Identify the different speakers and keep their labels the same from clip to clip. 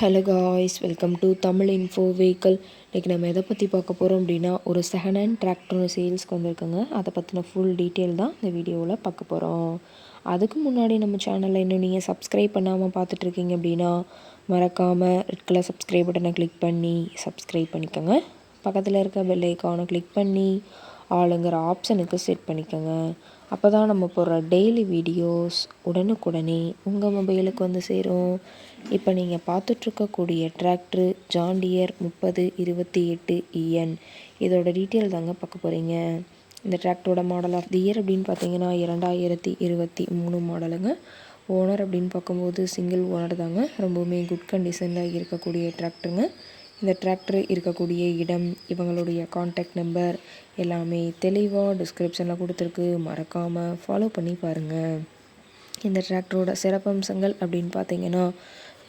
Speaker 1: Hello guys, welcome to Tamil info vehicle. இன்றைக்கி நம்ம எதை பற்றி பார்க்க போகிறோம் அப்படின்னா, ஒரு செகண்ட் ஹேண்ட் டிராக்டர் சேல்ஸ்க்கு வந்திருக்குங்க. அதை பற்றின ஃபுல் டீட்டெயில் தான் இந்த வீடியோவில் பார்க்க போகிறோம். அதுக்கு முன்னாடி நம்ம சேனலில் இன்னும் நீங்கள் சப்ஸ்கிரைப் பண்ணாமல் பார்த்துட்ருக்கீங்க அப்படின்னா, மறக்காமல் ரெட் கலர் சப்ஸ்கிரைப் பட்டனை கிளிக் பண்ணி சப்ஸ்கிரைப் பண்ணிக்கோங்க. பக்கத்தில் இருக்க பெல் ஐக்கானை கிளிக் பண்ணி ஆளுங்கிற ஆப்ஷனுக்கு செட் பண்ணிக்கோங்க. அப்போ தான் நம்ம போடுற டெய்லி வீடியோஸ் உடனுக்குடனே உங்கள் மொபைலுக்கு வந்து சேரும். இப்போ நீங்கள் பார்த்துட்ருக்கக்கூடிய டிராக்டரு ஜான் டியர் 3028 EN. இதோட டீட்டெயில் தாங்க பார்க்க போகிறீங்க. இந்த டிராக்டரோட மாடல் ஆஃப் தி இயர் அப்படின்னு பார்த்தீங்கன்னா 2023 மாடலுங்க. ஓனர் அப்படின்னு பார்க்கும்போது சிங்கிள் ஓனர் தாங்க. ரொம்பவுமே குட் கண்டிஷனில் இருக்கக்கூடிய டிராக்டருங்க. இந்த டிராக்டர் இருக்கக்கூடிய இடம், இவங்களுடைய காண்டாக்ட் நம்பர் எல்லாமே தெளிவாக டிஸ்கிரிப்ஷனில் கொடுத்துருக்கு. மறக்காமல் ஃபாலோ பண்ணி பாருங்கள். இந்த டிராக்டரோட சிறப்பம்சங்கள் அப்படின்னு பார்த்தீங்கன்னா,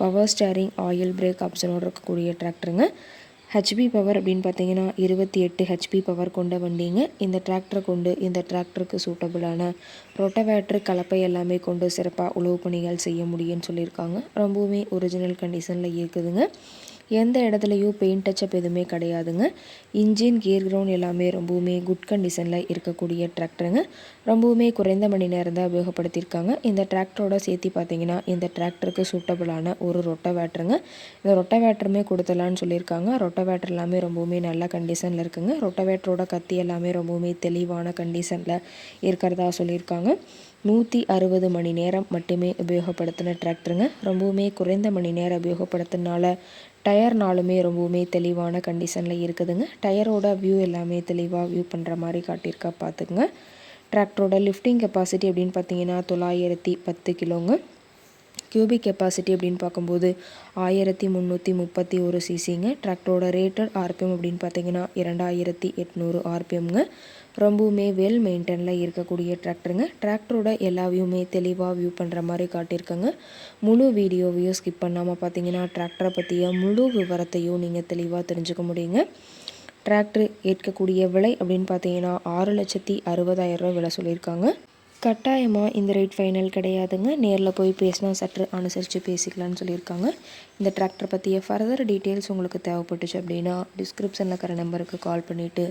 Speaker 1: பவர் ஸ்டேரிங், ஆயில் பிரேக் ஆப்ஷனோடு இருக்கக்கூடிய டிராக்டருங்க. ஹெச்பி பவர் அப்படின்னு பார்த்தீங்கன்னா 28 ஹெச்பி பவர் கொண்ட வண்டிங்க. இந்த டிராக்டரை கொண்டு இந்த டிராக்டருக்கு சூட்டபுளான ரொட்டவேட்ரு, கலப்பை எல்லாமே கொண்டு சிறப்பாக உழவு பணிகள் செய்ய முடியும்னு சொல்லியிருக்காங்க. ரொம்பவுமே ஒரிஜினல் கண்டிஷனில் இருக்குதுங்க. எந்த இடத்துலையும் பெயிண்ட் டச்சப் எதுவுமே கிடையாதுங்க. இன்ஜின், கியர் கிரவுண்ட் எல்லாமே ரொம்பவுமே குட் கண்டிஷனில் இருக்கக்கூடிய டிராக்டருங்க. ரொம்பவுமே குறைந்த மணி நேரம் தான் உபயோகப்படுத்தியிருக்காங்க. இந்த டிராக்டரோட சேர்த்து பார்த்தீங்கன்னா, இந்த டிராக்டருக்கு சூட்டபுளான ஒரு ரொட்டவேட்டருங்க. இந்த ரொட்டவேட்டருமே கொடுத்துலான்னு சொல்லியிருக்காங்க. ரொட்டவேட்டர் எல்லாமே ரொம்பவுமே நல்ல கண்டிஷனில் இருக்குங்க. ரொட்டவேட்டரோட கத்தி எல்லாமே ரொம்பவுமே தெளிவான கண்டிஷனில் இருக்கிறதா சொல்லியிருக்காங்க. 160 மணி நேரம் மட்டுமே உபயோகப்படுத்தின டிராக்டருங்க. ரொம்பவுமே குறைந்த மணி நேரம் உபயோகப்படுத்தினால டயர்னாலுமே ரொம்பவுமே தெளிவான கண்டிஷனில் இருக்குதுங்க. டயரோட வியூ எல்லாமே தெளிவாக வியூ பண்ணுற மாதிரி காட்டியிருக்கா பார்த்துக்குங்க. டிராக்டரோட லிஃப்டிங் கெப்பாசிட்டி அப்படின்னு பார்த்தீங்கன்னா 910 கிலோங்க. கியூபிக் கெப்பாசிட்டி அப்படின்னு பார்க்கும்போது 1331 சிசிங்க. டிராக்டரோட ரேட்டட் ஆர்பிஎம் அப்படின்னு பார்த்தீங்கன்னா 2800 ஆர்பிஎம்ங்க. ரொம்பவுமே வெல் மெயின்டெனில் இருக்கக்கூடிய டிராக்டருங்க. டிராக்டரோட எல்லா வியூமே தெளிவாக வியூ பண்ணுற மாதிரி காட்டியிருக்கங்க. முழு வீடியோவையும் ஸ்கிப் பண்ணாமல் பார்த்தீங்கன்னா டிராக்டரை பற்றிய முழு விவரத்தையும் நீங்கள் தெளிவாக தெரிஞ்சுக்க முடியுங்க. டிராக்டர் ஏற்கக்கூடிய விலை அப்படின்னு பார்த்தீங்கன்னா 6,60,000 விலை சொல்லியிருக்காங்க. கட்டாயமாக இந்த ரேட் ஃபைனல் கிடையாதுங்க. நேரில் போய் பேசினா சற்று அனுசரித்து பேசிக்கலான்னு சொல்லியிருக்காங்க. இந்த டிராக்டர் பற்றிய ஃபர்தர் டீட்டெயில்ஸ் உங்களுக்கு தேவைப்பட்டுச்சு அப்படின்னா டிஸ்கிரிப்ஷனில் இருக்கிற நம்பருக்கு கால் பண்ணிவிட்டு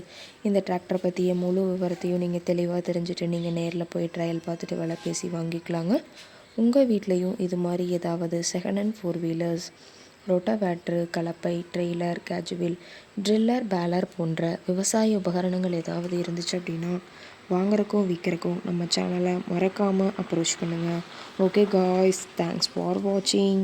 Speaker 1: இந்த டிராக்டர் பற்றிய முழு விவரத்தையும் நீங்கள் தெளிவாக தெரிஞ்சுட்டு நீங்கள் நேரில் போய் ட்ரையல் பார்த்துட்டு விலை பேசி வாங்கிக்கலாங்க. உங்கள் வீட்லேயும் இது மாதிரி ஏதாவது செகண்ட் ஹேண்ட் 4 வீலர்ஸ், ரொட்டவேட்ரு, கலப்பை, ட்ரெய்லர், கேஜுவல், ட்ரில்லர், பேலர் போன்ற விவசாய உபகரணங்கள் ஏதாவது இருந்துச்சு அப்படின்னா வாங்குறக்கும் விற்கிறக்கும் நம்ம சேனலை மறக்காமல் அப்ரோச் பண்ணுங்கள். ஓகே காய்ஸ், தேங்க்ஸ் ஃபார் வாட்சிங்.